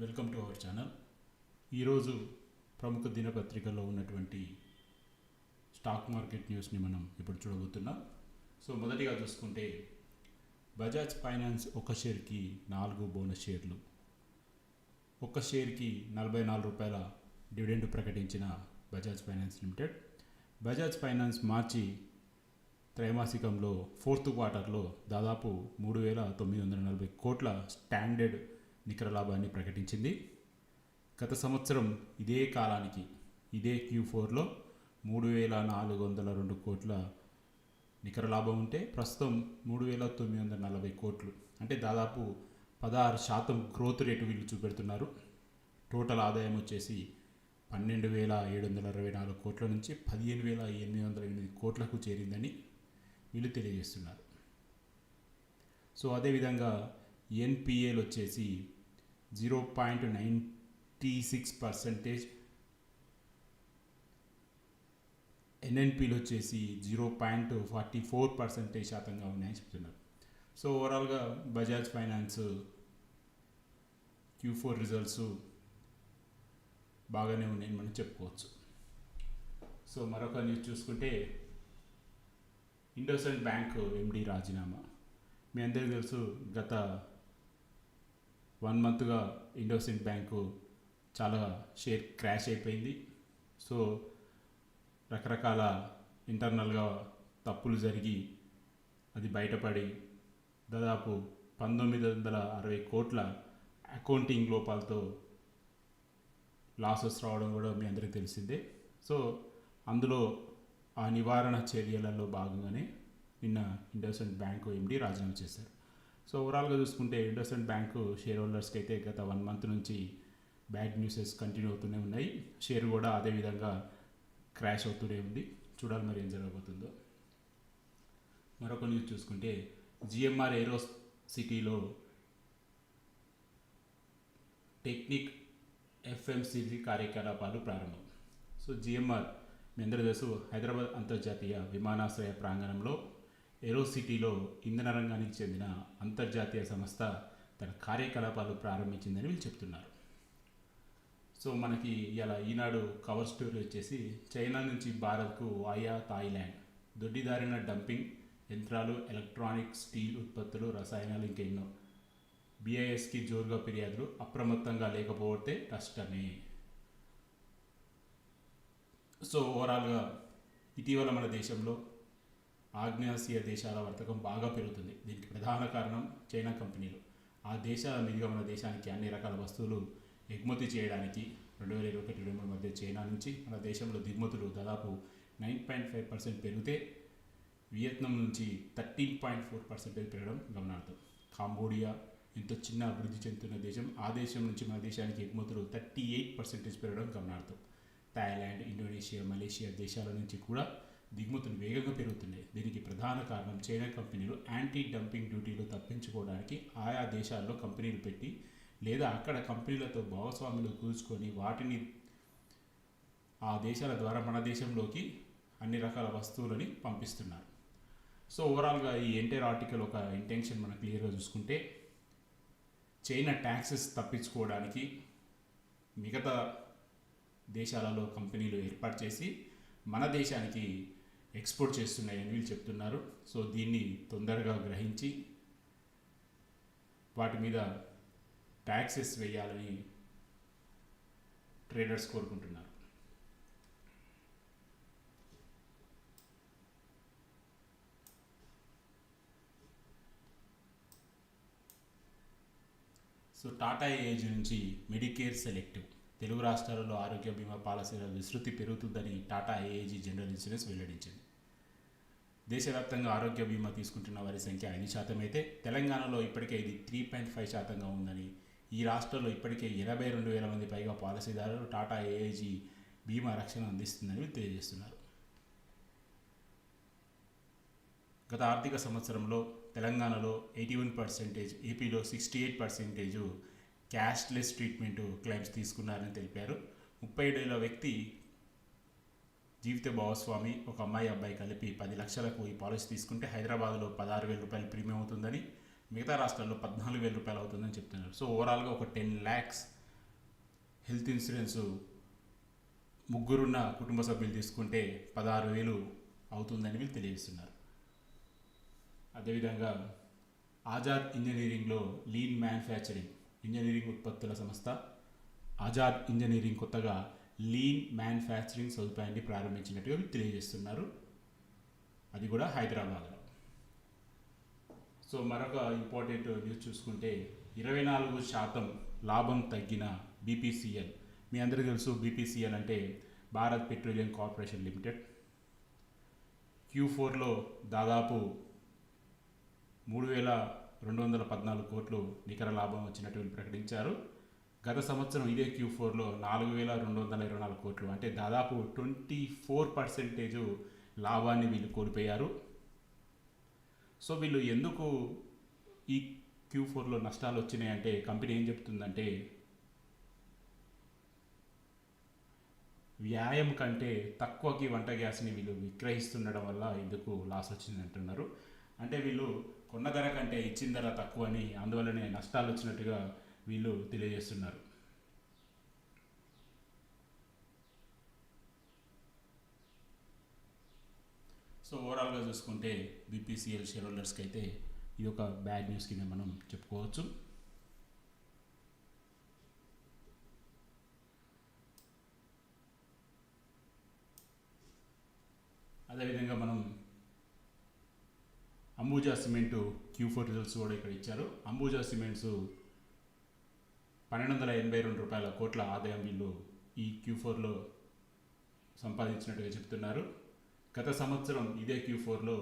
Welcome to our channel. ఈరోజు ప్రముఖ దినపత్రికల్లో ఉన్నటువంటి స్టాక్ మార్కెట్ న్యూస్ని మనం ఇప్పుడు చూడబోతున్నాం. సో మొదటిగా చూసుకుంటే బజాజ్ ఫైనాన్స్ ఒక షేర్కి 4 బోనస్ షేర్లు, ఒక షేర్కి ₹44 డివిడెండ్ ప్రకటించిన Bajaj finance limited. Bajaj finance మార్చి త్రైమాసికంలో 4th క్వార్టర్లో దాదాపు 3,940 కోట్ల స్టాండర్డ్ నికర లాభాన్ని ప్రకటించింది. గత సంవత్సరం ఇదే కాలానికి ఇదే Q4లో 3,402 కోట్ల నికర లాభం ఉంటే ప్రస్తుతం 3,940 కోట్లు, అంటే దాదాపు 16% గ్రోత్ రేటు వీళ్ళు చూపెడుతున్నారు. టోటల్ ఆదాయం వచ్చేసి 12,724 కోట్ల నుంచి 15,808 కోట్లకు చేరిందని వీళ్ళు తెలియజేస్తున్నారు. సో అదేవిధంగా ఎన్పిఏలు వచ్చేసి 0.96%, ఎన్ఎన్పిలు వచ్చేసి 0.44% శాతంగా ఉన్నాయని చెప్తున్నారు. సో ఓవరాల్గా బజాజ్ ఫైనాన్స్ Q4 రిజల్ట్స్ బాగానే ఉన్నాయని మనం చెప్పుకోవచ్చు. సో మరొక న్యూస్ చూసుకుంటే ఇండోసెంట్ బ్యాంక్ ఎండి రాజీనామా. మీ అందరికీ తెలుసు, గత 1 మంత్గా ఇండోసెంట్ బ్యాంకు చాలా షేర్ క్రాష్ అయిపోయింది. సో రకరకాల ఇంటర్నల్గా తప్పులు జరిగి అది బయటపడి దాదాపు 1,960 కోట్ల అకౌంటింగ్ లోపాలతో లాసెస్ రావడం కూడా మీ అందరికీ తెలిసిందే. సో అందులో ఆ నివారణ చర్యలలో భాగంగానే నిన్న ఇండోసెంట్ బ్యాంకు ఎండి రాజీనామా చేశారు. సో ఓవరాల్గా చూసుకుంటే ఇండోసెంట్ బ్యాంకు షేర్ హోల్డర్స్కి అయితే గత 1 మంత్ నుంచి బ్యాడ్ న్యూసెస్ కంటిన్యూ అవుతూనే ఉన్నాయి. షేర్ కూడా అదేవిధంగా క్రాష్ అవుతూనే ఉంది. చూడాలి మరి ఏం జరగబోతుందో. మరొక న్యూస్ చూసుకుంటే జిఎంఆర్ ఏరో సిటీలో టెక్నిక్ ఎఫ్ఎంసిజి కార్యకలాపాలు ప్రారంభం. సో జిఎంఆర్ మీ అందరూ తెలుసు, హైదరాబాద్ అంతర్జాతీయ విమానాశ్రయ ప్రాంగణంలో ఏరో సిటీలో ఇంధన రంగానికి చెందిన అంతర్జాతీయ సంస్థ తన కార్యకలాపాలు ప్రారంభించిందని వీళ్ళు చెప్తున్నారు. సో మనకి ఇలా ఈనాడు కవర్ స్టోరీ వచ్చేసి చైనా నుంచి భారత్కు వాయా థాయిలాండ్ దొడ్డిదారిన డంపింగ్ యంత్రాలు, ఎలక్ట్రానిక్, స్టీల్ ఉత్పత్తులు, రసాయనాలు, ఇంకెన్నో. బిఐఎస్కి జోరుగా ఫిర్యాదులు, అప్రమత్తంగా లేకపోతే కష్టమే. సో ఓవరాల్గా ఇటీవల మన దేశంలో ఆగ్నేయాసియా దేశాల వర్తకం బాగా పెరుగుతుంది. దీనికి ప్రధాన కారణం చైనా కంపెనీలు. ఆ దేశాల మీదుగా మన దేశానికి అన్ని రకాల వస్తువులు ఎగుమతి చేయడానికి 2021-23 మధ్య చైనా నుంచి మన దేశంలో దిగుమతులు దాదాపు 9.5% పెరిగితే వియత్నాం నుంచి 13.4% పెరగడం గమనార్థం. కాంబోడియా ఎంతో చిన్న అభివృద్ధి చెందుతున్న దేశం, ఆ దేశం నుంచి మన దేశానికి ఎగుమతులు 38% పెరగడం గమనార్థం. థాయిలాండ్, ఇండోనేషియా, మలేషియా దేశాల నుంచి కూడా దిగుమతులు వేగంగా పెరుగుతున్నాయి. దీనికి ప్రధాన కారణం చైనా కంపెనీలు యాంటీ డంపింగ్ డ్యూటీలు తప్పించుకోవడానికి ఆయా దేశాల్లో కంపెనీలు పెట్టి లేదా అక్కడ కంపెనీలతో భాగస్వాములు కూర్చుకొని వాటిని ఆ దేశాల ద్వారా మన దేశంలోకి అన్ని రకాల వస్తువులని పంపిస్తున్నారు. సో ఓవరాల్గా ఈ ఎంటైర్ ఆర్టికల్ ఒక ఇంటెన్షన్ మనం క్లియర్గా చూసుకుంటే, చైనా ట్యాక్సెస్ తప్పించుకోవడానికి మిగతా దేశాలలో కంపెనీలు ఏర్పాటు చేసి మన దేశానికి ఎక్స్పోర్ట్ చేస్తున్నాయని వీళ్ళు చెప్తున్నారు. సో దీన్ని తొందరగా గ్రహించి వాటి మీద ట్యాక్సెస్ వేయాలని ట్రేడర్స్ కోరుకుంటున్నారు. సో టాటా ఏజ్ నుంచి మెడికేర్ సెలెక్టివ్, తెలుగు రాష్ట్రాలలో ఆరోగ్య బీమా పాలసీల విస్తృతి పెరుగుతుందని టాటా ఏఏజీ జనరల్ ఇన్సూరెన్స్ వెల్లడించింది. దేశవ్యాప్తంగా ఆరోగ్య బీమా తీసుకుంటున్న వారి సంఖ్య 5% అయితే తెలంగాణలో ఇప్పటికే ఇది 3.5% ఉందని, ఈ రాష్ట్రంలో ఇప్పటికే 82,000 మంది పైగా పాలసీదారులు టాటా ఏఏజీ బీమా రక్షణ అందిస్తుందని తెలియజేస్తున్నారు. గత ఆర్థిక సంవత్సరంలో తెలంగాణలో 81%, ఏపీలో 68% క్యాష్లెస్ ట్రీట్మెంట్ క్లెయిమ్స్ తీసుకున్నారని తెలిపారు. 37 ఏళ్ల వ్యక్తి జీవిత భాగస్వామి, ఒక అమ్మాయి అబ్బాయి కలిపి 10 లక్షలకు ఈ పాలసీ తీసుకుంటే హైదరాబాద్లో 16,000 రూపాయలు ప్రీమియం అవుతుందని, మిగతా రాష్ట్రాల్లో 14,000 రూపాయలు అవుతుందని చెప్తున్నారు. సో ఓవరాల్గా ఒక 10 lakhs హెల్త్ ఇన్సూరెన్స్ ముగ్గురున్న కుటుంబ సభ్యులు తీసుకుంటే 16,000 అవుతుందని వీళ్ళు తెలియజేస్తున్నారు. అదేవిధంగా ఆజాద్ ఇంజనీరింగ్లో లీన్ మ్యానుఫ్యాక్చరింగ్ ఇంజనీరింగ్ ఉత్పత్తుల సంస్థ ఆజాద్ ఇంజనీరింగ్ కొత్తగా లీన్ మ్యానుఫ్యాక్చరింగ్ సదుపాయాన్ని ప్రారంభించినట్టుగా వీళ్ళు తెలియజేస్తున్నారు. అది కూడా హైదరాబాద్లో. సో మరొక ఇంపార్టెంట్ న్యూస్ చూసుకుంటే 24% లాభం తగ్గిన బీపీసీఎల్. మీ అందరికీ తెలుసు బీపీసీఎల్ అంటే భారత్ పెట్రోలియం కార్పొరేషన్ లిమిటెడ్. Q4లో దాదాపు 3,214 కోట్లు నికర లాభం వచ్చినట్టు వీళ్ళు ప్రకటించారు. గత సంవత్సరం ఇదే Q4లో 4,224 కోట్లు, అంటే దాదాపు 24% లాభాన్ని వీళ్ళు కోల్పోయారు. సో వీళ్ళు ఎందుకు ఈ Q4లో నష్టాలు వచ్చినాయంటే కంపెనీ ఏం చెప్తుందంటే వ్యాయం కంటే తక్కువకి వంట గ్యాస్ని వీళ్ళు విక్రయిస్తుండడం వల్ల ఇందుకు లాస్ వచ్చింది అంటున్నారు. అంటే వీళ్ళు కొన్న ధర కంటే ఇచ్చిన ధర తక్కువ అని, అందువల్లనే నష్టాలు వచ్చినట్టుగా వీళ్ళు తెలియజేస్తున్నారు. సో ఓవరాల్గా చూసుకుంటే బీపీసీఎల్ షేర్ హోల్డర్స్కి అయితే ఇది ఒక బ్యాడ్ న్యూస్ కింద మనం చెప్పుకోవచ్చు. అదేవిధంగా మనం అంబుజా సిమెంటు Q4 రిజల్ట్స్ కూడా ఇక్కడ ఇచ్చారు. అంబుజా సిమెంట్స్ 1,282 కోట్ల ఆదాయం వీళ్ళు ఈ Q4లో సంపాదించినట్టుగా చెప్తున్నారు. గత సంవత్సరం ఇదే Q4లో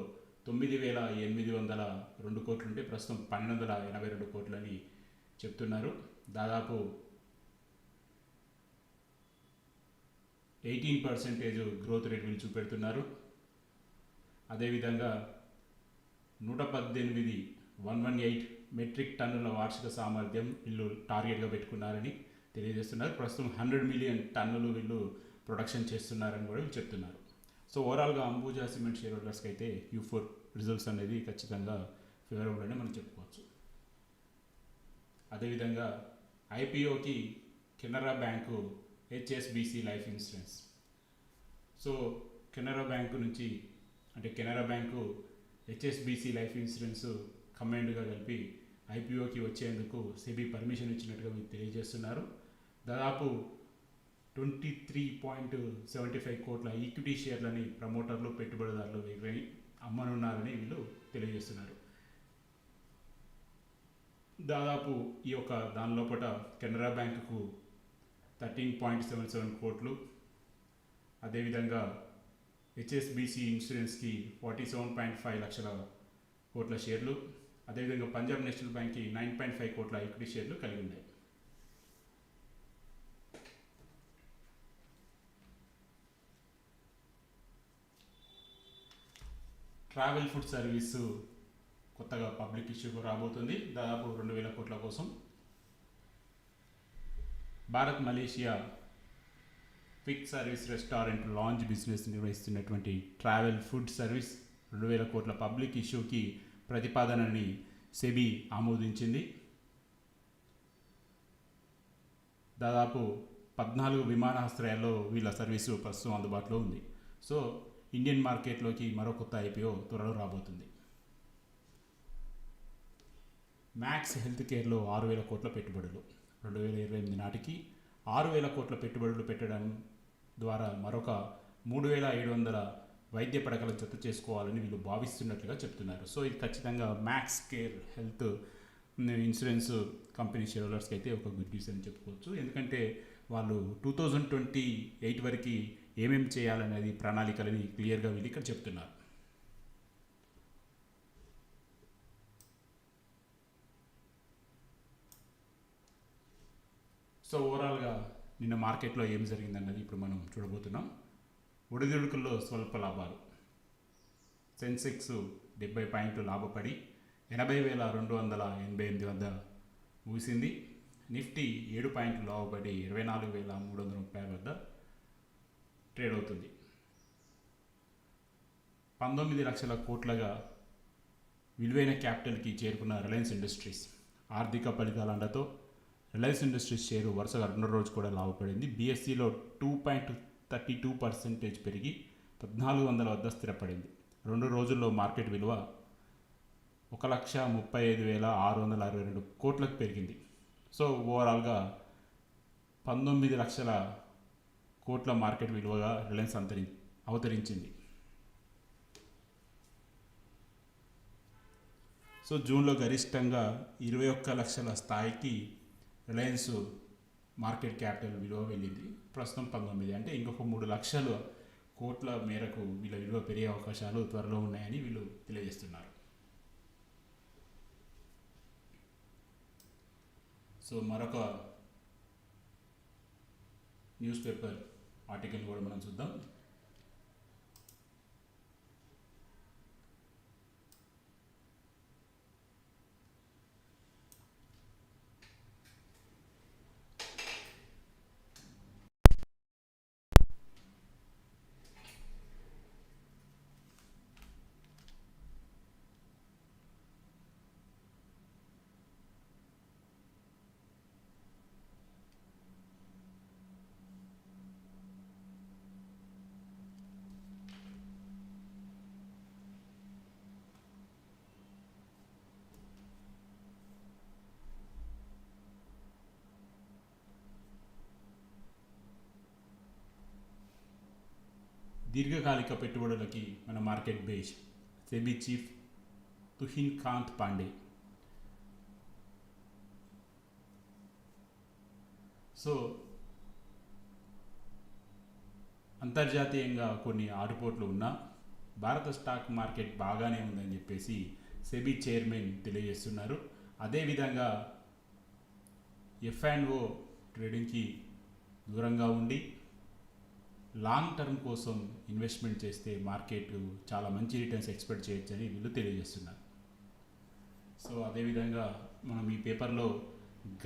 9,802 కోట్లు ఉంటే ప్రస్తుతం 1,282 కోట్లని చెప్తున్నారు. దాదాపు 18% గ్రోత్ రేట్ వీళ్ళు చూపెడుతున్నారు. అదేవిధంగా 118 మెట్రిక్ టన్నుల వార్షిక సామర్థ్యం వీళ్ళు టార్గెట్గా పెట్టుకున్నారని తెలియజేస్తున్నారు. ప్రస్తుతం 100 మిలియన్ టన్నులు వీళ్ళు ప్రొడక్షన్ చేస్తున్నారని కూడా వీళ్ళు చెప్తున్నారు. సో ఓవరాల్గా అంబుజా సిమెంట్ షేర్ హోల్డర్స్కి అయితే Q4 రిజల్ట్స్ అనేది ఖచ్చితంగా ఫేవరబుల్ అని మనం చెప్పుకోవచ్చు. అదేవిధంగా ఐపీఓకి Canara bank HSBC life insurance. So Canara bank నుంచి అంటే Canara bank HSBC life insurance కంబైన్డ్గా కలిపి ఐపీఓకి వచ్చేందుకు సెబీ పర్మిషన్ ఇచ్చినట్టుగా మీకు తెలియజేస్తున్నారు. దాదాపు 23.75 కోట్ల ఈక్విటీ షేర్లని ప్రమోటర్లు పెట్టుబడిదారులు విక్రయి అమ్మనున్నారని వీళ్ళు తెలియజేస్తున్నారు. దాదాపు ఈ యొక్క దాని లోపల కెనరా బ్యాంకుకు 13.77 కోట్లు, అదేవిధంగా HSBC ఇన్సూరెన్స్కి 47.5 లక్షల కోట్ల షేర్లు, అదేవిధంగా పంజాబ్ నేషనల్ బ్యాంక్కి 9.5 కోట్ల ఈక్విటీ షేర్లు కలిగి ఉన్నాయి. ట్రావెల్ ఫుడ్ సర్వీసు కొత్తగా పబ్లిక్ ఇష్యూకు రాబోతుంది, దాదాపు 2,000 కోట్ల కోసం. Bharat Malaysia quick service restaurant lounge business నిర్వహిస్తున్నటువంటి ట్రావెల్ ఫుడ్ సర్వీస్ 2,000 కోట్ల పబ్లిక్ ఇష్యూకి ప్రతిపాదనని సెబీ ఆమోదించింది. దాదాపు 14 విమానాశ్రయాల్లో వీళ్ళ సర్వీసు ప్రస్తుతం అందుబాటులో ఉంది. సో ఇండియన్ మార్కెట్లోకి మరో కొత్త ఐపీఓ త్వరలో రాబోతుంది. మ్యాక్స్ హెల్త్ కేర్లో 6,000 కోట్ల పెట్టుబడులు 2028 నాటికి 6,000 కోట్ల పెట్టుబడులు పెట్టడం ద్వారా మరొక 3,700 వైద్య పడకలను జత చేసుకోవాలని వీళ్ళు భావిస్తున్నట్లుగా చెప్తున్నారు. సో ఇది ఖచ్చితంగా Max care health insurance company share హోల్డర్స్కి అయితే ఒక గుడ్ న్యూస్ అని చెప్పుకోవచ్చు. ఎందుకంటే వాళ్ళు 2028 వరకు ఏమేమి చేయాలనేది ప్రణాళికలని క్లియర్గా వీళ్ళు ఇక్కడ చెప్తున్నారు. సో ఓవరాల్గా నిన్న మార్కెట్లో ఏం జరిగిందన్నది ఇప్పుడు మనం చూడబోతున్నాం. ఒడిదుడుకుల్లో స్వల్ప లాభాలు. సెన్సెక్స్ 70 పాయింట్లు లాభపడి 80,288 వద్ద ముగిసింది. నిఫ్టీ 7 పాయింట్లు లాభపడి 24,330 వద్ద ట్రేడ్ అవుతుంది. 19 లక్షల కోట్లగా విలువైన క్యాపిటల్కి చేరుకున్న రిలయన్స్ ఇండస్ట్రీస్ ఆర్థిక ఫలితాల అండతో రిలయన్స్ ఇండస్ట్రీస్ షేరు వరుసగా రెండో రోజు కూడా లాభపడింది. బీఎస్సీలో 2.32% పెరిగి 1400 వద్ద స్థిరపడింది. 2 రోజుల్లో మార్కెట్ విలువ 1,35,662 కోట్లకు పెరిగింది. సో ఓవరాల్గా 19 లక్షల కోట్ల మార్కెట్ విలువగా రిలయన్స్ అవతరించింది. సో జూన్లో గరిష్టంగా 21 లక్షల స్థాయికి రిలయన్స్ మార్కెట్ క్యాపిటల్ విలువ వెళ్ళింది. ప్రస్తుతం 19, అంటే ఇంకొక 3 లక్షల కోట్ల మేరకు వీళ్ళ విలువ పెరిగే అవకాశాలు త్వరలో ఉన్నాయని వీళ్ళు తెలియజేస్తున్నారు. సో మరొక న్యూస్ పేపర్ ఆర్టికల్ కూడా మనం చూద్దాం. దీర్ఘకాలిక పెట్టుబడులకి మన market base SEBI chief Tuhin Kant Pandey. So అంతర్జాతీయంగా కొన్ని ఆటుపోట్లు ఉన్నా భారత స్టాక్ మార్కెట్ బాగానే ఉందని చెప్పేసి సెబీ చైర్మన్ తెలియజేస్తున్నారు. అదేవిధంగా F&O ట్రేడింగ్కి దూరంగా ఉండి లాంగ్ టర్మ్ కోసం ఇన్వెస్ట్మెంట్ చేస్తే మార్కెట్ చాలా మంచి రిటర్న్స్ ఎక్స్పెక్ట్ చేయొచ్చని వీళ్ళు తెలియజేస్తున్నారు. సో అదేవిధంగా మనం ఈ పేపర్లో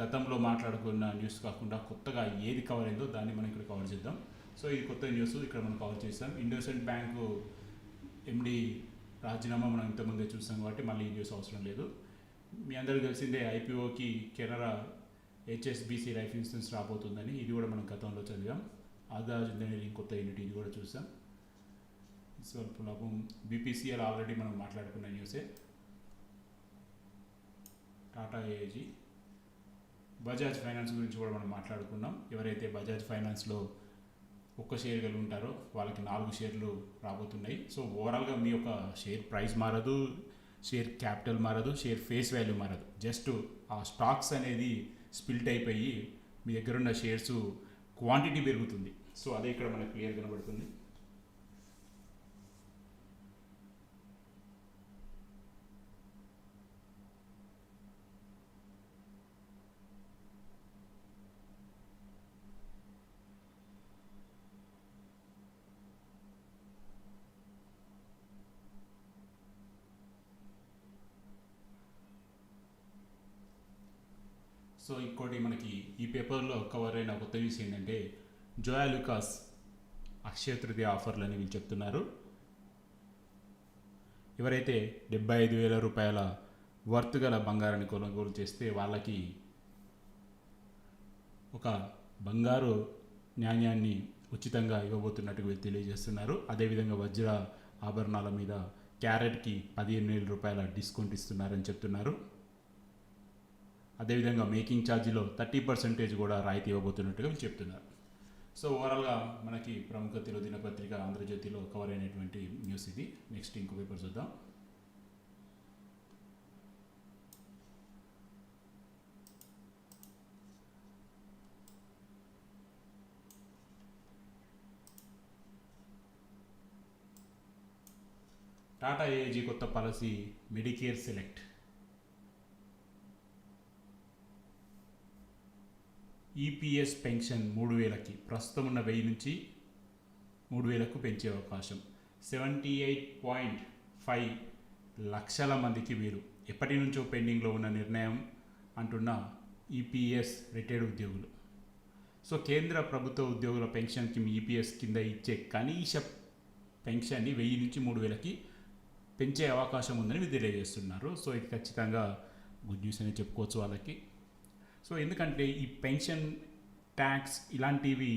గతంలో మాట్లాడుకున్న న్యూస్ కాకుండా కొత్తగా ఏది కవర్ అయిందో దాన్ని మనం ఇక్కడ కవర్ చేద్దాం. సో ఇది కొత్త న్యూస్ ఇక్కడ మనం కవర్ చేస్తాం. ఇండోసెంట్ బ్యాంకు ఎండి రాజీనామా మనం ఇంతకుముందే చూస్తాం కాబట్టి మళ్ళీ ఈ న్యూస్ అవసరం లేదు. మీ అందరికీ తెలిసిందే ఐపీఓకి కెనరా HSBC లైఫ్ ఇన్సూరెన్స్ రాబోతుందని, ఇది కూడా మనం గతంలో చదివాం. ఆదాజ్ ఇంజనీరింగ్ కొత్త యూనిట్, ఇది కూడా చూసాం. స్వల్ప లాభం BPCL ఆల్రెడీ మనం మాట్లాడుకున్న న్యూసే. టాటా AIG, బజాజ్ ఫైనాన్స్ గురించి కూడా మనం మాట్లాడుకున్నాం. ఎవరైతే బజాజ్ ఫైనాన్స్లో ఒక్క షేర్ కలిగి ఉంటారో వాళ్ళకి 4 షేర్లు రాబోతున్నాయి. సో ఓవరాల్గా మీ యొక్క షేర్ ప్రైస్ మారదు, షేర్ క్యాపిటల్ మారదు, షేర్ ఫేస్ వాల్యూ మారదు. జస్ట్ ఆ స్టాక్స్ అనేది స్పిల్ట్ అయిపోయి మీ దగ్గర ఉన్న షేర్స్ క్వాంటిటీ పెరుగుతుంది. సో అదే ఇక్కడ మనకు క్లియర్ కనబడుతుంది. సో ఇంకోటి మనకి ఈ పేపర్లో కవర్ అయిన కొత్త న్యూస్ ఏంటంటే జోయా లుకాస్ అక్షయ తృతీయ ఆఫర్లు అని వీళ్ళు చెప్తున్నారు. ఎవరైతే 75,000 రూపాయల వర్త్ గల బంగారాన్ని కొనుగోలు చేస్తే వాళ్ళకి ఒక బంగారు నాణ్యాన్ని ఉచితంగా ఇవ్వబోతున్నట్టు వీళ్ళు తెలియజేస్తున్నారు. అదేవిధంగా వజ్ర ఆభరణాల మీద క్యారెట్కి 15,000 రూపాయల డిస్కౌంట్ ఇస్తున్నారని చెప్తున్నారు. అదేవిధంగా మేకింగ్ ఛార్జీలో 30% కూడా రాయితీ ఇవ్వబోతున్నట్టుగా వీళ్ళు చెప్తున్నారు. సో ఓవరాల్గా మనకి ప్రముఖ తెలుగు దినపత్రిక ఆంధ్రజ్యోతిలో కవర్ అయినటువంటి న్యూస్ ఇది. నెక్స్ట్ ఇంకో పేపర్ చూద్దాం. టాటా AIG కొత్త policy Medicare select. EPS pension 3,000కి ప్రస్తుతం ఉన్న 1,000 నుంచి 3,000కు పెంచే అవకాశం. 78.5 లక్షల మందికి వీరు ఎప్పటి నుంచో పెండింగ్లో ఉన్న నిర్ణయం అంటున్న EPS రిటైర్డ్ ఉద్యోగులు. సో కేంద్ర ప్రభుత్వ ఉద్యోగుల పెన్షన్కి EPS కింద ఇచ్చే కనీస పెన్షన్ని 1,000 నుంచి 3,000కి పెంచే అవకాశం ఉందని మీరు తెలియజేస్తున్నారు. సో ఇది ఖచ్చితంగా గుడ్ న్యూస్ అని చెప్పుకోవచ్చు వాళ్ళకి. సో ఎందుకంటే ఈ పెన్షన్ ట్యాక్స్ ఇలాంటివి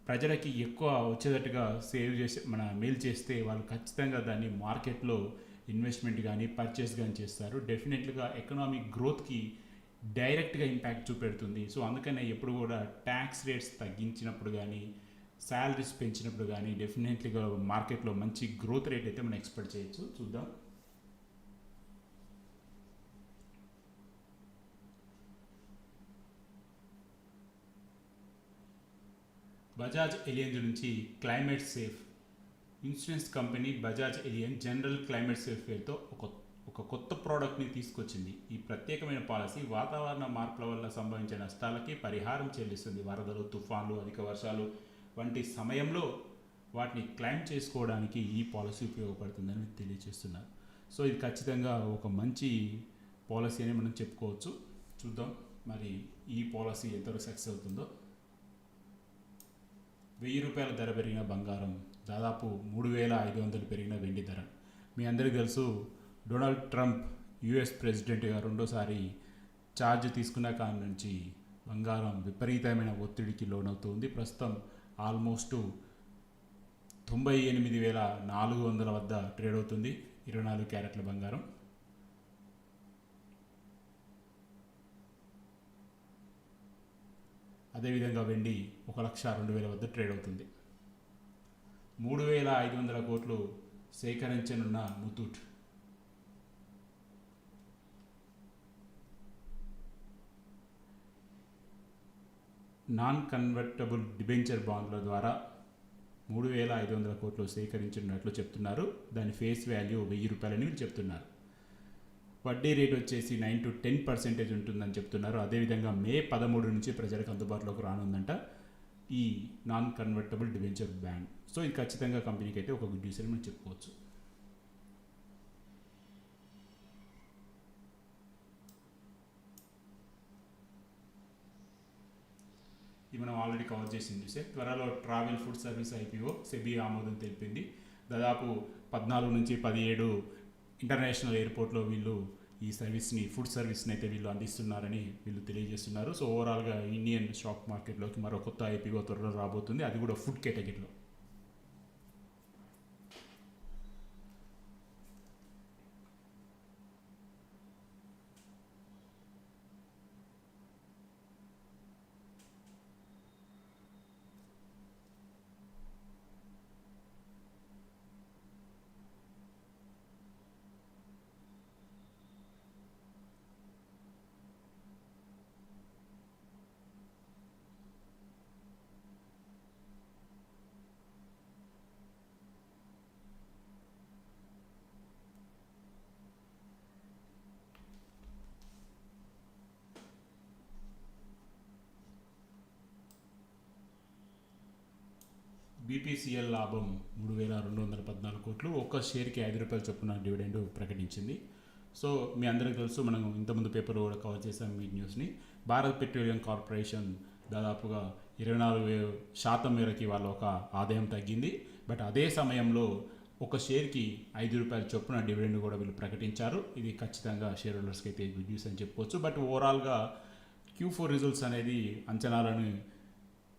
ప్రజలకి ఎక్కువ వచ్చేటట్టుగా సేవ్ చేసి మన మెయిల్ చేస్తే వాళ్ళు ఖచ్చితంగా దాన్ని మార్కెట్లో ఇన్వెస్ట్మెంట్ కానీ పర్చేస్ కానీ చేస్తారు. డెఫినెట్గా ఎకనామిక్ గ్రోత్కి డైరెక్ట్గా ఇంపాక్ట్ చూపెడుతుంది. సో అందుకనే ఎప్పుడు కూడా ట్యాక్స్ రేట్స్ తగ్గించినప్పుడు కానీ శాలరీస్ పెంచినప్పుడు కానీ డెఫినెట్లీగా మార్కెట్లో మంచి గ్రోత్ రేట్ అయితే మనం ఎక్స్పెక్ట్ చేయొచ్చు. చూద్దాం. బజాజ్ ఎలియన్స్ నుంచి climate safe insurance company Bajaj alien general climate safe పేరుతో ఒక కొత్త ప్రోడక్ట్ని తీసుకొచ్చింది. ఈ ప్రత్యేకమైన పాలసీ వాతావరణ మార్పుల వల్ల సంభవించే నష్టాలకి పరిహారం చెల్లిస్తుంది. వరదలు, తుఫాన్లు, అధిక వర్షాలు వంటి సమయంలో వాటిని క్లైమ్ చేసుకోవడానికి ఈ పాలసీ ఉపయోగపడుతుందని తెలియజేస్తున్నారు. సో ఇది ఖచ్చితంగా ఒక మంచి పాలసీ అని మనం చెప్పుకోవచ్చు. చూద్దాం మరి ఈ పాలసీ ఎంతవరకు సక్సెస్ అవుతుందో. ₹1000 ధర పెరిగిన బంగారం, దాదాపు 3500 పెరిగిన వెండి ధర. మీ అందరికీ తెలుసు, డొనాల్డ్ ట్రంప్ యుఎస్ ప్రెసిడెంట్గా రెండోసారి ఛార్జ్ తీసుకున్న కాడి నుంచి బంగారం విపరీతమైన ఒత్తిడికి లోనవుతుంది. ప్రస్తుతం ఆల్మోస్ట్ 98,400 వద్ద ట్రేడ్ అవుతుంది 24 క్యారెట్ల బంగారం. అదేవిధంగా వెండి 1,02,000 వద్ద ట్రేడ్ అవుతుంది. 3,500 కోట్లు సేకరించనున్న ముతూట్. నాన్ కన్వర్టబుల్ డిబెంచర్ బాండ్ల ద్వారా 3,500 కోట్లు సేకరించినట్లు చెప్తున్నారు. దాని ఫేస్ వాల్యూ ₹1,000 అని చెప్తున్నారు. వడ్డీ రేట్ వచ్చేసి 9 to 10% ఉంటుందని చెప్తున్నారు. అదేవిధంగా మే 13 నుంచి ప్రజలకు అందుబాటులోకి రానుందంట ఈ non convertible debenture band. So ఇది ఖచ్చితంగా కంపెనీకి అయితే ఒక గుడ్ న్యూస్ అని మనం చెప్పుకోవచ్చు. ఇది మనం ఆల్రెడీ కవర్ చేసిన న్యూసే. త్వరలో travel food service IPO SEBI ఆమోదం తెలిపింది. దాదాపు 14 నుంచి 17 ఇంటర్నేషనల్ ఎయిర్పోర్ట్లో వీళ్ళు ఈ సర్వీస్ని, ఫుడ్ సర్వీస్ని అయితే వీళ్ళు అందిస్తున్నారని వీళ్ళు తెలియజేస్తున్నారు. సో ఓవరాల్గా ఇండియన్ స్టాక్ మార్కెట్లోకి మరో కొత్త ఐపీఓ త్వరలో రాబోతుంది, అది కూడా ఫుడ్ కేటగిరీలో. బీపీసీఎల్ లాభం 3,214 కోట్లు, ఒక్క షేర్కి ₹5 చొప్పున డివిడెండ్ ప్రకటించింది. సో మీ అందరికీ తెలుసు, మనం ఇంతకుముందు పేపర్లో కూడా కవర్ చేసాం ఈ న్యూస్ని. భారత్ పెట్రోలియం కార్పొరేషన్ దాదాపుగా 24% మేరకి వాళ్ళ ఒక ఆదాయం తగ్గింది. బట్ అదే సమయంలో ఒక షేర్కి ₹5 చొప్పున డివిడెండ్ కూడా వీళ్ళు ప్రకటించారు. ఇది ఖచ్చితంగా షేర్ హోల్డర్స్కి అయితే గుడ్ న్యూస్ అని చెప్పుకోవచ్చు. బట్ ఓవరాల్గా Q4 రిజల్ట్స్ అనేది అంచనాలను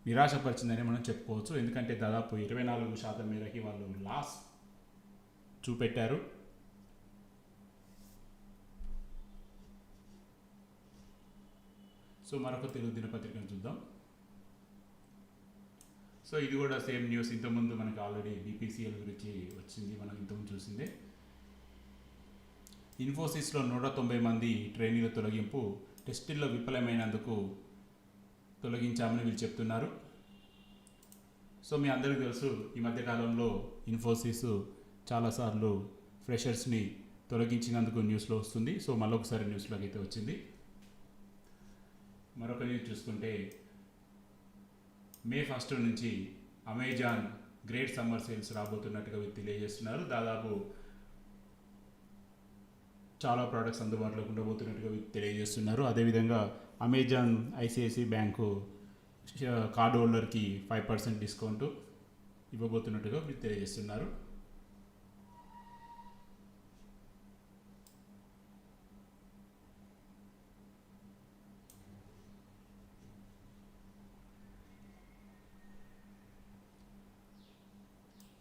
నిరాశపరిచిందని మనం చెప్పుకోవచ్చు. ఎందుకంటే దాదాపు 24% మేరకి వాళ్ళు లాస్ చూపెట్టారు. సో మరొక తెలుగు దినపత్రికను చూద్దాం. సో ఇది కూడా సేమ్ న్యూస్. ఇంతకుముందు మనకి ఆల్రెడీ బీపీసీఎల్ గురించి వచ్చింది, మనం ఇంతకుముందు చూసిందే. ఇన్ఫోసిస్లో 190 మంది ట్రైనీల తొలగింపు, టెస్టుల్లో విఫలమైనందుకు తొలగించామని వీళ్ళు చెప్తున్నారు. సో మీ అందరికీ తెలుసు, ఈ మధ్యకాలంలో ఇన్ఫోసిస్ చాలాసార్లు ఫ్రెషర్స్ని తొలగించినందుకు న్యూస్లో వస్తుంది. సో మళ్ళొకసారి న్యూస్లోకి అయితే వచ్చింది. మరొక న్యూస్ చూసుకుంటే, మే 1 నుంచి అమెజాన్ గ్రేట్ సమ్మర్ సేల్స్ రాబోతున్నట్టుగా వీళ్ళు తెలియజేస్తున్నారు. దాదాపు చాలా ప్రోడక్ట్స్ అందుబాటులోకి ఉండబోతున్నట్టుగా తెలియజేస్తున్నారు. అదేవిధంగా అమెజాన్ ఐసిఐసిఐ బ్యాంకు కార్డు హోల్డర్కి 5% డిస్కౌంట్ ఇవ్వబోతున్నట్టుగా వీళ్ళు తెలియజేస్తున్నారు.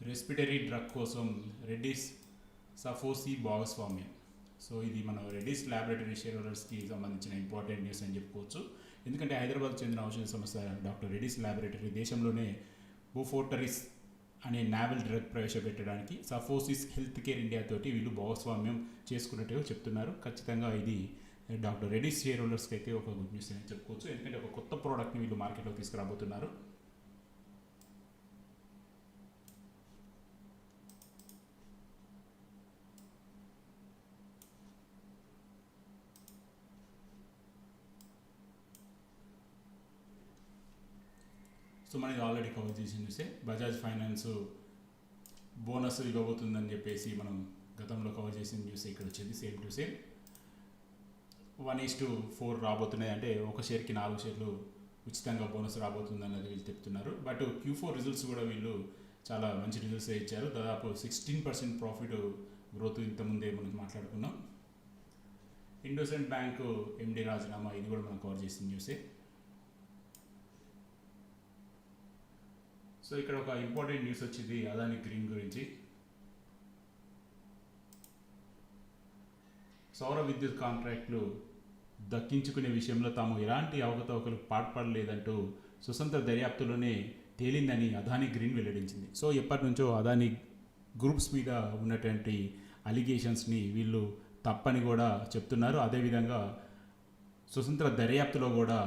రెస్పిటరీ డ్రగ్ కోసం రెడ్డిస్ సఫోసి భాగస్వామ్యం. సో ఇది మన రెడ్డిస్ ల్యాబొరేటరీ షేర్ హోల్డర్స్కి సంబంధించిన ఇంపార్టెంట్ న్యూస్ అని చెప్పుకోవచ్చు. ఎందుకంటే హైదరాబాద్ చెందిన ఔషధ సంస్థ డాక్టర్ రెడ్డిస్ ల్యాబొరేటరీ దేశంలోనే బోఫోర్టరిస్ అనే నావెల్ డ్రగ్ ప్రవేశపెట్టడానికి సఫోసిస్ హెల్త్ కేర్ ఇండియా తోటి వీళ్ళు భాగస్వామ్యం చేసుకున్నట్టుగా చెప్తున్నారు. ఖచ్చితంగా ఇది డాక్టర్ రెడ్డిస్ షేర్ హోల్డర్స్కి అయితే ఒక గుడ్ న్యూస్ అని చెప్పుకోవచ్చు. ఎందుకంటే ఒక కొత్త ప్రోడక్ట్ని వీళ్ళు మార్కెట్లోకి తీసుకురాబోతున్నారు. సో మనది ఆల్రెడీ కవర్ చేసిన న్యూసే. బజాజ్ ఫైనాన్స్ బోనస్ ఇవ్వబోతుందని చెప్పేసి మనం గతంలో కవర్ చేసిన న్యూస్ ఇక్కడ వచ్చింది. సేమ్ టు సేమ్ 1:4 రాబోతున్నాయి. అంటే ఒక షేర్కి 4 షేర్లు ఉచితంగా బోనస్ రాబోతుంది అన్నది వీళ్ళు చెప్తున్నారు. బట్ Q4 రిజల్ట్స్ కూడా వీళ్ళు చాలా మంచి రిజల్ట్స్ ఇచ్చారు. దాదాపు 16% ప్రాఫిట్ గ్రోత్ ఇంతకుముందే మనం మాట్లాడుకున్నాం. ఇండోసెంట్ బ్యాంకు ఎండి రాజీనామా, ఇది కూడా మనం కవర్ చేసిన న్యూసే. సో ఇక్కడ ఒక ఇంపార్టెంట్ న్యూస్ వచ్చింది అదాని గ్రీన్ గురించి. సౌర విద్యుత్ కాంట్రాక్టులు దక్కించుకునే విషయంలో తాము ఎలాంటి అవకతవకలకు పాల్పడలేదంటూ స్వతంత్ర దర్యాప్తులోనే తేలిందని అదాని గ్రీన్ వెల్లడించింది. సో ఎప్పటి నుంచో అదాని గ్రూప్స్ మీద ఉన్నటువంటి అలిగేషన్స్ని వీళ్ళు తప్పని కూడా చెప్తున్నారు. అదేవిధంగా స్వతంత్ర దర్యాప్తులో కూడా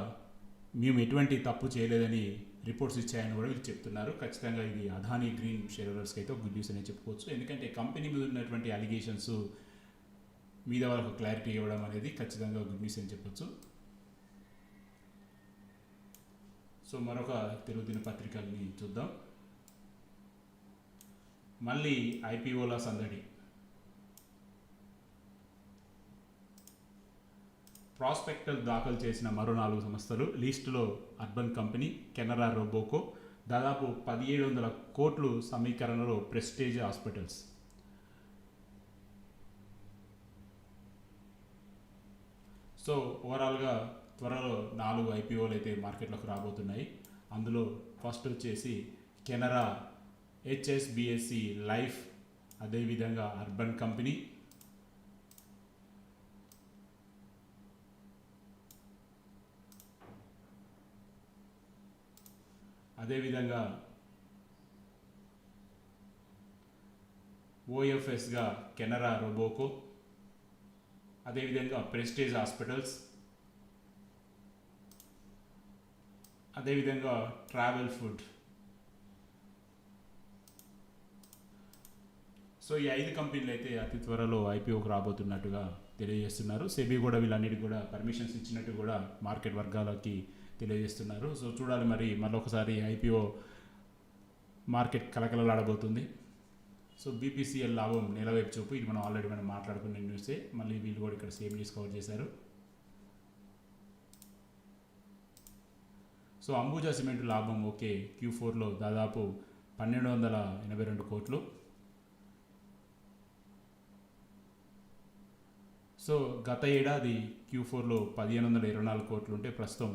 మేము ఎటువంటి తప్పు చేయలేదని రిపోర్ట్స్ ఇచ్చాయని కూడా వీళ్ళు చెప్తున్నారు. ఖచ్చితంగా ఇది అదాని గ్రీన్ షేర్ హోల్డర్స్కి అయితే ఒక గుడ్ న్యూస్ అని చెప్పుకోవచ్చు. ఎందుకంటే కంపెనీ మీద ఉన్నటువంటి అలిగేషన్స్ మీద వాళ్ళకు క్లారిటీ ఇవ్వడం అనేది ఖచ్చితంగా గుడ్ న్యూస్ అని చెప్పొచ్చు. సో మరొక తెలుగు దినపత్రికల్ని చూద్దాం. మళ్ళీ IPOల సందడి. ప్రాస్పెక్టస్ దాఖలు చేసిన మరో 4 సంస్థలు లిస్టులో అర్బన్ కంపెనీ, కెనరా రోబోకో, దాదాపు 1700 కోట్లు సమీకరణలో ప్రెస్టేజ్ హాస్పిటల్స్. సో ఓవరాల్గా త్వరలో 4 IPOలు అయితే మార్కెట్లోకి రాబోతున్నాయి. అందులో ఫస్ట్ వచ్చేసి కెనరా HSBC లైఫ్, అదేవిధంగా అర్బన్ కంపెనీ, అదేవిధంగా OFSగా కెనరా రోబోకో, అదేవిధంగా ప్రెస్టేజ్ హాస్పిటల్స్, అదేవిధంగా ట్రావెల్ ఫుడ్. సో ఈ 5 కంపెనీలు అయితే అతి త్వరలో IPOకి రాబోతున్నట్టుగా తెలియజేస్తున్నారు. సెబీ కూడా వీళ్ళన్నిటికి కూడా పర్మిషన్స్ ఇచ్చినట్టు కూడా మార్కెట్ వర్గాలకి తెలియజేస్తున్నారు. సో చూడాలి మరి మరొకసారి IPO మార్కెట్ కలకలలాడబోతుంది. సో BPCL లాభం నెలవైపు చూపు, ఇది మనం ఆల్రెడీ మాట్లాడుకునే న్యూసే. మళ్ళీ వీళ్ళు కూడా ఇక్కడ సేమ్ న్యూస్ కవర్ చేశారు. సో అంబుజా సిమెంట్ లాభం ఓకే, Q4లో దాదాపు 1282 కోట్లు. సో గత ఏడాది Q4లో 1524 కోట్లు ఉంటే ప్రస్తుతం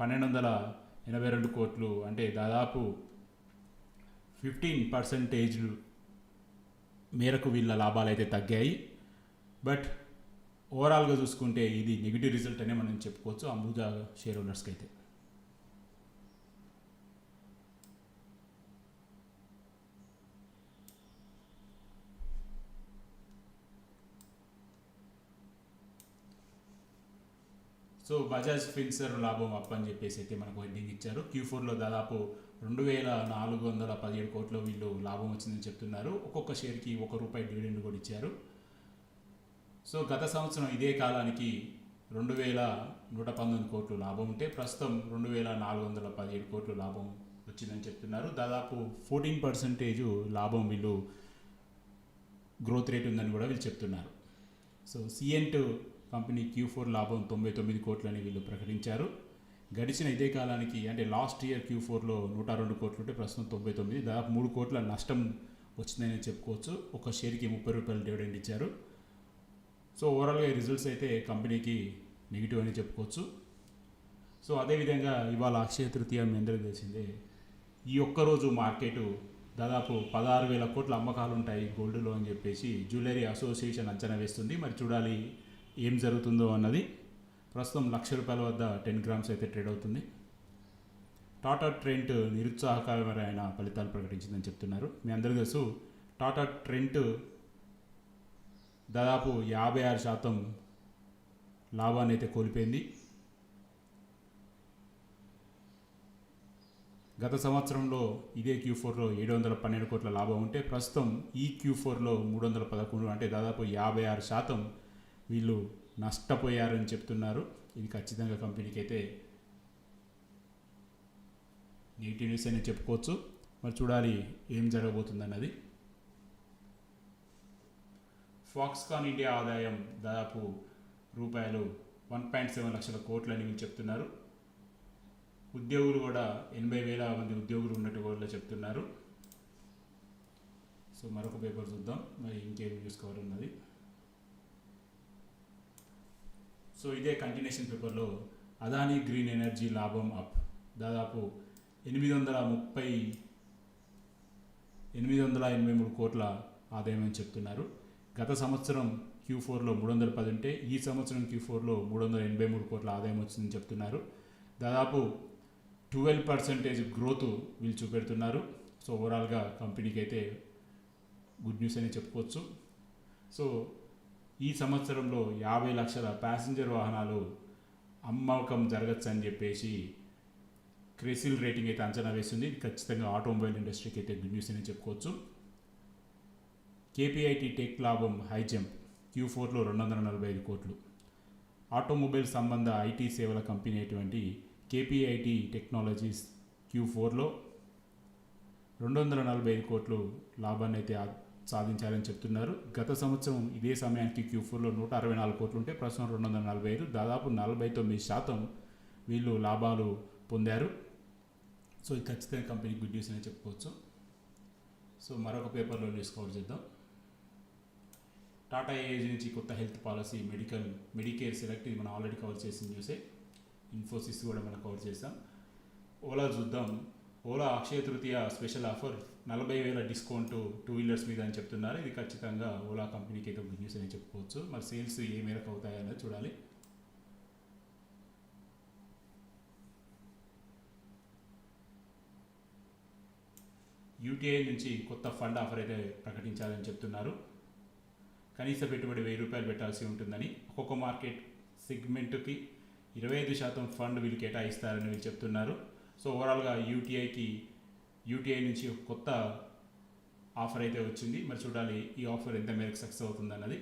1282 కోట్లు, అంటే దాదాపు 15% మేరకు వీళ్ళ లాభాలు అయితే తగ్గాయి. బట్ ఓవరాల్గా చూసుకుంటే ఇది నెగిటివ్ రిజల్ట్ అనే మనం చెప్పుకోవచ్చు అంబుజా షేర్ హోల్డర్స్కి అయితే. సో బజాజ్ ఫిన్సర్ లాభం అప్ అని చెప్పేసి అయితే మనకు హెడ్డింగ్ ఇచ్చారు. Q4లో దాదాపు 2417 కోట్లు వీళ్ళు లాభం వచ్చిందని చెప్తున్నారు. ఒక్కొక్క షేర్కి ₹1 డివిడెండ్ కూడా ఇచ్చారు. సో గత సంవత్సరం ఇదే కాలానికి 2119 కోట్లు లాభం ఉంటే ప్రస్తుతం 2417 కోట్లు లాభం వచ్చిందని చెప్తున్నారు. దాదాపు 14% లాభం వీళ్ళు గ్రోత్ రేట్ ఉందని కూడా వీళ్ళు చెప్తున్నారు. సో సిఎంట్ కంపెనీ Q4 లాభం 99 కోట్లని వీళ్ళు ప్రకటించారు. గడిచిన ఇదే కాలానికి అంటే లాస్ట్ ఇయర్ Q4లో 102 కోట్లు ఉంటే ప్రస్తుతం 99, దాదాపు 3 కోట్ల నష్టం వచ్చిందని చెప్పుకోవచ్చు. ఒక షేర్కి ₹30 డివిడెండ్ ఇచ్చారు. సో ఓవరాల్గా ఈ రిజల్ట్స్ అయితే కంపెనీకి నెగిటివ్ అని చెప్పుకోవచ్చు. సో అదేవిధంగా ఇవాళ అక్షయ తృతీయ మీ అందరికీ తెలిసిందే. ఈ ఒక్కరోజు మార్కెట్ దాదాపు 16,000 కోట్ల అమ్మకాలు ఉంటాయి గోల్డ్లో అని చెప్పేసి జ్యువెలరీ అసోసియేషన్ అంచనా వేస్తుంది. మరి చూడాలి ఏం జరుగుతుందో అన్నది. ప్రస్తుతం ₹1,00,000 వద్ద 10 గ్రామ్స్ అయితే ట్రేడ్ అవుతుంది. టాటా ట్రెంట్ నిరుత్సాహకరమైన ఫలితాలు ప్రకటించిందని చెప్తున్నారు. మీ అందరికీ తెలుసు టాటా ట్రెంట్ దాదాపు 56% లాభాన్ని అయితే కోల్పోయింది. గత సంవత్సరంలో ఇదే Q4లో 712 కోట్ల లాభం ఉంటే ప్రస్తుతం ఈ Q4లో 311, అంటే దాదాపు 56% వీళ్ళు నష్టపోయారని చెప్తున్నారు. ఇది ఖచ్చితంగా కంపెనీకి అయితే నెగిటివ్ న్యూస్ అని చెప్పుకోవచ్చు. మరి చూడాలి ఏం జరగబోతుంది అన్నది. ఫాక్స్కాన్ ఇండియా ఆదాయం దాదాపు రూపాయలు 1.7 లక్షల కోట్లని వీళ్ళు చెప్తున్నారు. ఉద్యోగులు కూడా 80,000 మంది ఉద్యోగులు ఉన్నట్టు కూడా చెప్తున్నారు. సో మరొక పేపర్ చూద్దాం, మరి ఇంకేం న్యూస్ కవర్ ఉన్నది. సో ఇదే కంటిన్యూషన్ పేపర్లో అదానీ గ్రీన్ ఎనర్జీ లాభం అప్ దాదాపు 883 కోట్ల ఆదాయం అని చెప్తున్నారు. గత సంవత్సరం Q4లో 310 ఉంటే ఈ సంవత్సరం Q4లో 383 కోట్ల ఆదాయం వచ్చిందని చెప్తున్నారు. దాదాపు 12% గ్రోత్ వీళ్ళు చూపెడుతున్నారు. సో ఓవరాల్గా కంపెనీకి అయితే గుడ్ న్యూస్ అని చెప్పుకోవచ్చు. సో ఈ సంవత్సరంలో 50 లక్షల ప్యాసింజర్ వాహనాలు అమ్మకం జరగచ్చు అని చెప్పేసి క్రెసిల్ రేటింగ్ అయితే అంచనా వేస్తుంది. ఖచ్చితంగా ఆటోమొబైల్ ఇండస్ట్రీకి అయితే గుడ్ న్యూస్ అని చెప్పుకోవచ్చు. కేపీఐటీ టెక్ లాభం హై జంప్ Q4లో 245 కోట్లు. ఆటోమొబైల్ సంబంధ ఐటీ సేవల కంపెనీ అయినటువంటి కేపీఐటీ టెక్నాలజీస్ Q4లో 245 కోట్లు లాభాన్ని అయితే సాధించారని చెప్తున్నారు. గత సంవత్సరం ఇదే సమయానికి Q4లో 164 కోట్లు ఉంటే ప్రస్తుతం 245, దాదాపు 49% వీళ్ళు లాభాలు పొందారు. సో ఇది ఖచ్చితంగా కంపెనీ గుడ్ న్యూస్ అని చెప్పుకోవచ్చు. సో మరొక పేపర్లో న్యూస్ కవర్ చేద్దాం. టాటా ఏజ్ నుంచి కొత్త హెల్త్ పాలసీ మెడికేర్ సెలెక్ట్, ఇది మనం ఆల్రెడీ కవర్ చేసిన న్యూసే. ఇన్ఫోసిస్ కూడా మనం కవర్ చేసాం. ఓలా చూద్దాం. Ola Akshaya Tritiya special offer 40,000 discount 2 wheelers మీద అని చెప్తున్నారు. ఇది ఖచ్చితంగా ఓలా కంపెనీకి అయితే గుడ్ న్యూస్ అని చెప్పుకోవచ్చు. మరి సేల్స్ ఏ మేరకు అవుతాయన్నది చూడాలి. యూటీఐ నుంచి కొత్త ఫండ్ ఆఫర్ అయితే ప్రకటించాలని చెప్తున్నారు. కనీస పెట్టుబడి ₹1,000 పెట్టాల్సి ఉంటుందని, ఒక్కొక్క మార్కెట్ సెగ్మెంట్కి 25% ఫండ్ వీళ్ళు కేటాయిస్తారని వీళ్ళు చెప్తున్నారు. సో ఓవరాల్గా యూటీఐ నుంచి కొత్త ఆఫర్ అయితే వచ్చింది. మరి చూడాలి ఈ ఆఫర్ ఎంత మేరకు సక్సెస్ అవుతుంది అన్నది.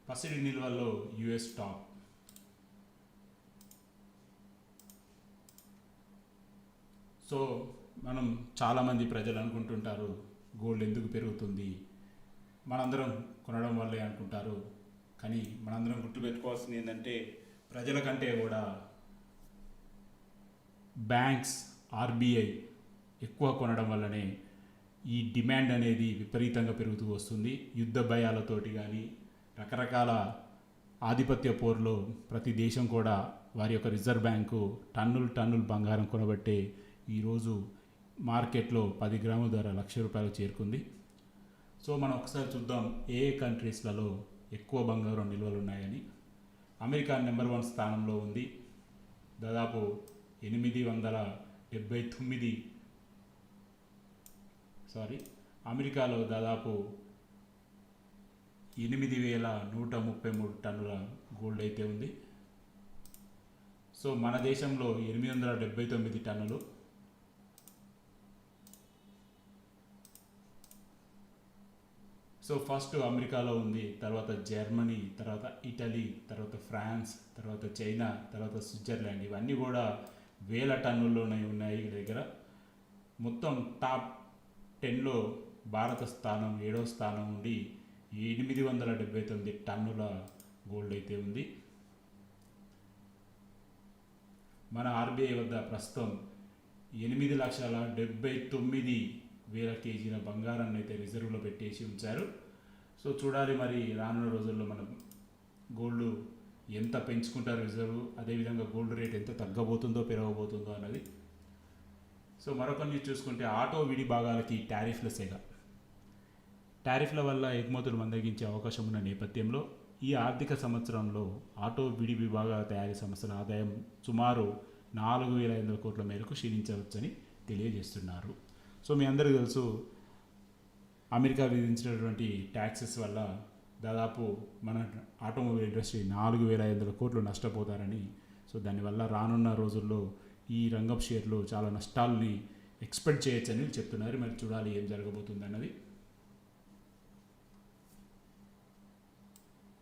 పసిడి నిల్వల్లో యుఎస్ టాప్. సో మనం చాలామంది ప్రజలు అనుకుంటుంటారు గోల్డ్ ఎందుకు పెరుగుతుంది, మనందరం కొనడం వల్లే అనుకుంటారు. కానీ మనందరం గుర్తుపెట్టుకోవాల్సింది ఏంటంటే ప్రజల కంటే కూడా బ్యాంక్స్, ఆర్బీఐ ఎక్కువ కొనడం వల్లనే ఈ డిమాండ్ అనేది విపరీతంగా పెరుగుతూ వస్తుంది. యుద్ధ భయాలతోటి కానీ రకరకాల ఆధిపత్య పోరులో ప్రతి దేశం కూడా వారి యొక్క రిజర్వ్ బ్యాంకు టన్నులు బంగారం కొనబట్టే ఈరోజు మార్కెట్లో 10 గ్రాముల ధర ₹1,00,000 చేరుకుంది. సో మనం ఒకసారి చూద్దాం ఏ కంట్రీస్లలో ఎక్కువ బంగారం నిల్వలు ఉన్నాయని. అమెరికా నెంబర్ 1 స్థానంలో ఉంది. దాదాపు 879 అమెరికాలో దాదాపు 8,133 టన్నుల గోల్డ్ అయితే ఉంది. సో మన దేశంలో 879 టన్నులు. సో ఫస్ట్ అమెరికాలో ఉంది, తర్వాత జర్మనీ, తర్వాత ఇటలీ, తర్వాత ఫ్రాన్స్, తర్వాత చైనా, తర్వాత స్విట్జర్లాండ్. ఇవన్నీ కూడా 1000 టన్నుల్లోనే ఉన్నాయి ఈ దగ్గర. మొత్తం టాప్ 10లో భారత స్థానం 7వ స్థానం నుండి 879 టన్నుల గోల్డ్ అయితే ఉంది. మన ఆర్బీఐ వద్ద ప్రస్తుతం 8,79,000 కేజీల బంగారాన్ని అయితే రిజర్వ్లో పెట్టేసి ఉంచారు. సో చూడాలి మరి రానున్న రోజుల్లో మనం గోల్డ్ ఎంత పెంచుకుంటారు రిజర్వ్, అదేవిధంగా గోల్డ్ రేట్ ఎంత తగ్గబోతుందో పెరగబోతుందో అన్నది. సో మరొక న్యూస్ చూసుకుంటే ఆటో విడి భాగాలకి టారిఫ్ల సెగ. టారిఫ్ల వల్ల ఎగుమతులు మందగించే అవకాశం ఉన్న నేపథ్యంలో ఈ ఆర్థిక సంవత్సరంలో ఆటో విడి విభాగాల తయారీ సంస్థల ఆదాయం సుమారు 4,500 కోట్ల మేరకు క్షీణించవచ్చని తెలియజేస్తున్నారు. సో మీ అందరికీ తెలుసు, అమెరికా విధించినటువంటి ట్యాక్సెస్ వల్ల దాదాపు మన ఆటోమొబైల్ ఇండస్ట్రీ 4,500 కోట్లు నష్టపోతారని. సో దానివల్ల రానున్న రోజుల్లో ఈ రంగం షేర్లు చాలా నష్టాలని ఎక్స్పెక్ట్ చేయొచ్చని చెప్తున్నారు. మరి చూడాలి ఏం జరగబోతుంది అన్నది.